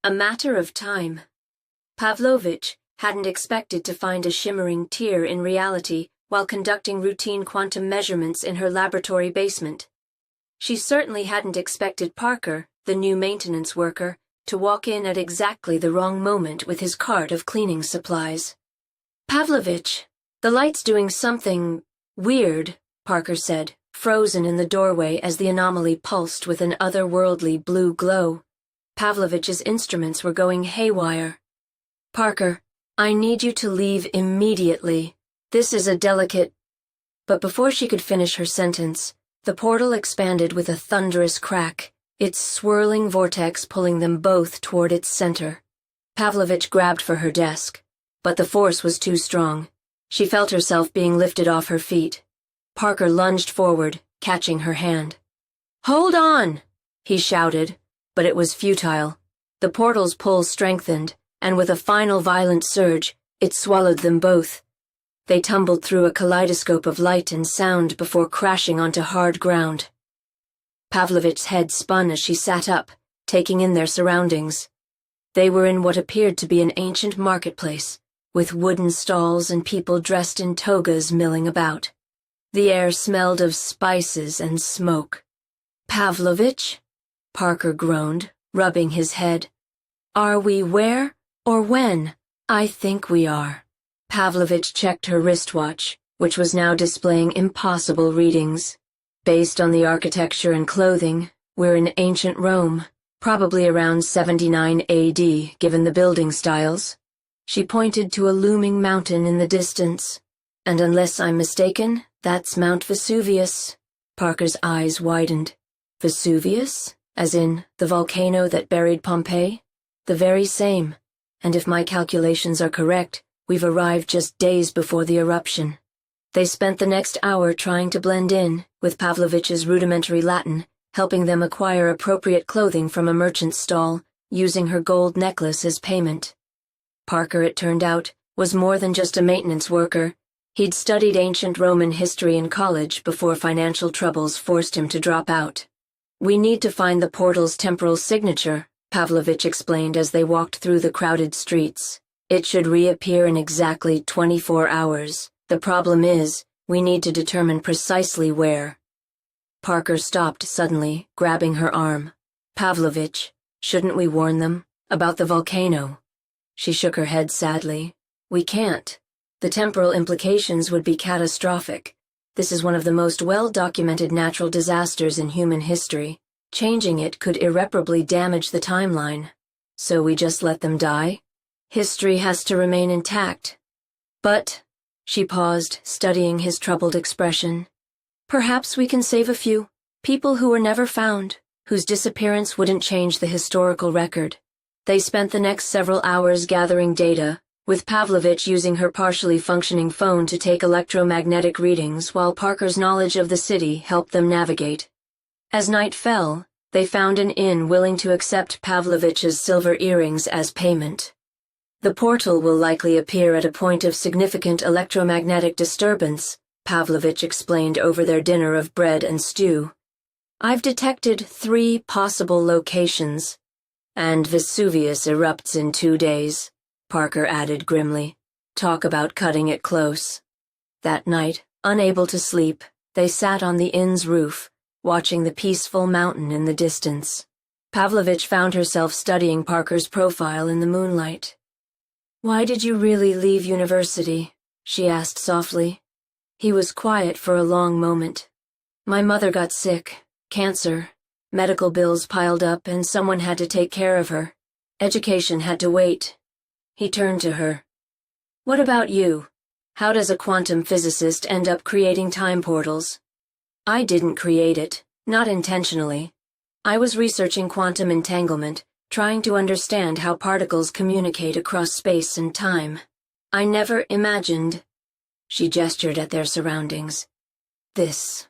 A matter of time. Pavlovich hadn't expected to find a shimmering tear in reality while conducting routine quantum measurements in her laboratory basement. She certainly hadn't expected Parker, the new maintenance worker, to walk in at exactly the wrong moment with his cart of cleaning supplies. "Pavlovich, the light's doing something weird," Parker said, frozen in the doorway as the anomaly pulsed with an otherworldly blue glow. Pavlovich's instruments were going haywire. "Parker, I need you to leave immediately. This is a delicate—" But before she could finish her sentence, the portal expanded with a thunderous crack, its swirling vortex pulling them both toward its center. Pavlovich grabbed for her desk, but the force was too strong. She felt herself being lifted off her feet. Parker lunged forward, catching her hand. "Hold on!" he shouted, but it was futile. The portal's pull strengthened, and with a final violent surge, it swallowed them both. They tumbled through a kaleidoscope of light and sound before crashing onto hard ground. Pavlovich's head spun as she sat up, taking in their surroundings. They were in what appeared to be an ancient marketplace, with wooden stalls and people dressed in togas milling about. The air smelled of spices and smoke. "Pavlovich?" Parker groaned, rubbing his head. "Are we where or when? I think we are." Pavlovich checked her wristwatch, which was now displaying impossible readings. "Based on the architecture and clothing, we're in ancient Rome, probably around 79 AD, given the building styles." She pointed to a looming mountain in the distance. "And unless I'm mistaken, that's Mount Vesuvius." Parker's eyes widened. "Vesuvius? As in, the volcano that buried Pompeii?" "The very same. And if my calculations are correct, we've arrived just days before the eruption." They spent the next hour trying to blend in, with Pavlovich's rudimentary Latin, helping them acquire appropriate clothing from a merchant's stall, using her gold necklace as payment. Parker, it turned out, was more than just a maintenance worker. He'd studied ancient Roman history in college before financial troubles forced him to drop out. "We need to find the portal's temporal signature," Pavlovich explained as they walked through the crowded streets. "It should reappear in exactly 24 hours. The problem is, we need to determine precisely where." Parker stopped suddenly, grabbing her arm. "Pavlovich, shouldn't we warn them? About the volcano?" She shook her head sadly. "We can't. The temporal implications would be catastrophic. This is one of the most well-documented natural disasters in human history. Changing it could irreparably damage the timeline. So we just let them die? History has to remain intact. But," she paused, studying his troubled expression, "perhaps we can save a few. People who were never found, whose disappearance wouldn't change the historical record." They spent the next several hours gathering data, with Pavlovich using her partially functioning phone to take electromagnetic readings while Parker's knowledge of the city helped them navigate. As night fell, they found an inn willing to accept Pavlovich's silver earrings as payment. "The portal will likely appear at a point of significant electromagnetic disturbance," Pavlovich explained over their dinner of bread and stew. "I've detected 3 possible locations." "And Vesuvius erupts in 2 days," Parker added grimly. "Talk about cutting it close." That night, unable to sleep, they sat on the inn's roof, watching the peaceful mountain in the distance. Pavlovich found herself studying Parker's profile in the moonlight. "Why did you really leave university?" she asked softly. He was quiet for a long moment. "My mother got sick, cancer. Medical bills piled up and someone had to take care of her. Education had to wait." He turned to her. "What about you? How does a quantum physicist end up creating time portals?" "I didn't create it, not intentionally. I was researching quantum entanglement, trying to understand how particles communicate across space and time. I never imagined—" She gestured at their surroundings. "This."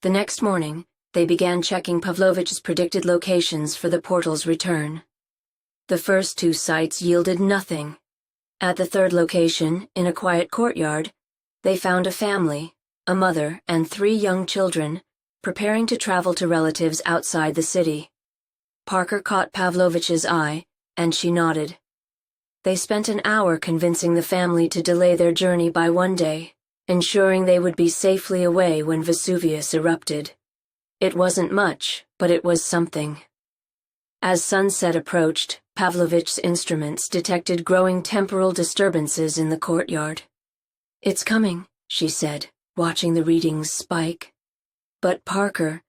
The next morning, they began checking Pavlovich's predicted locations for the portal's return. The first 2 sites yielded nothing. At the 3rd location, in a quiet courtyard, they found a family, a mother and 3 young children, preparing to travel to relatives outside the city. Parker caught Pavlovich's eye, and she nodded. They spent an hour convincing the family to delay their journey by one day, ensuring they would be safely away when Vesuvius erupted. It wasn't much, but it was something. As sunset approached, Pavlovich's instruments detected growing temporal disturbances in the courtyard. "It's coming," she said, watching the readings spike. "But Parker,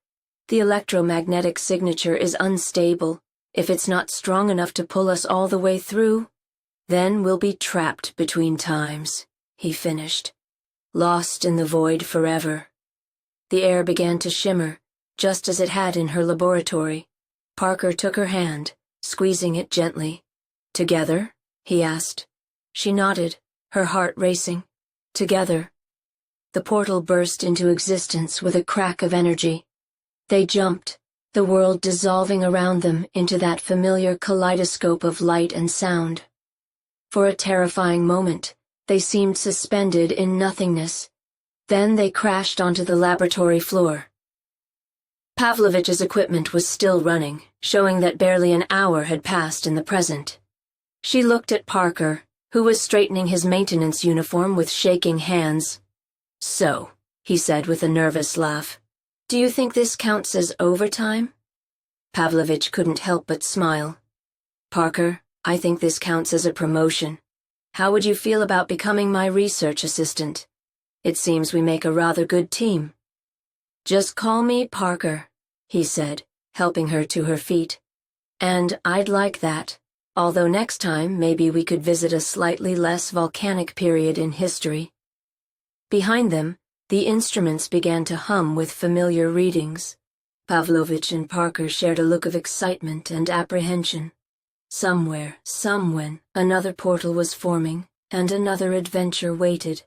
the electromagnetic signature is unstable. If it's not strong enough to pull us all the way through, then we'll be trapped between times," he finished, lost in the void forever. The air began to shimmer, just as it had in her laboratory. Parker took her hand, squeezing it gently. "Together?" he asked. She nodded, her heart racing. "Together." The portal burst into existence with a crack of energy. They jumped, the world dissolving around them into that familiar kaleidoscope of light and sound. For a terrifying moment, they seemed suspended in nothingness. Then they crashed onto the laboratory floor. Pavlovich's equipment was still running, showing that barely an hour had passed in the present. She looked at Parker, who was straightening his maintenance uniform with shaking hands. "So," he said with a nervous laugh, "do you think this counts as overtime?" Pavlovich couldn't help but smile. "Parker, I think this counts as a promotion. How would you feel about becoming my research assistant? It seems we make a rather good team." "Just call me Parker," he said, helping her to her feet. "And I'd like that, although next time maybe we could visit a slightly less volcanic period in history." Behind them, the instruments began to hum with familiar readings. Pavlovich and Parker shared a look of excitement and apprehension. Somewhere, somewhen, another portal was forming, and another adventure waited.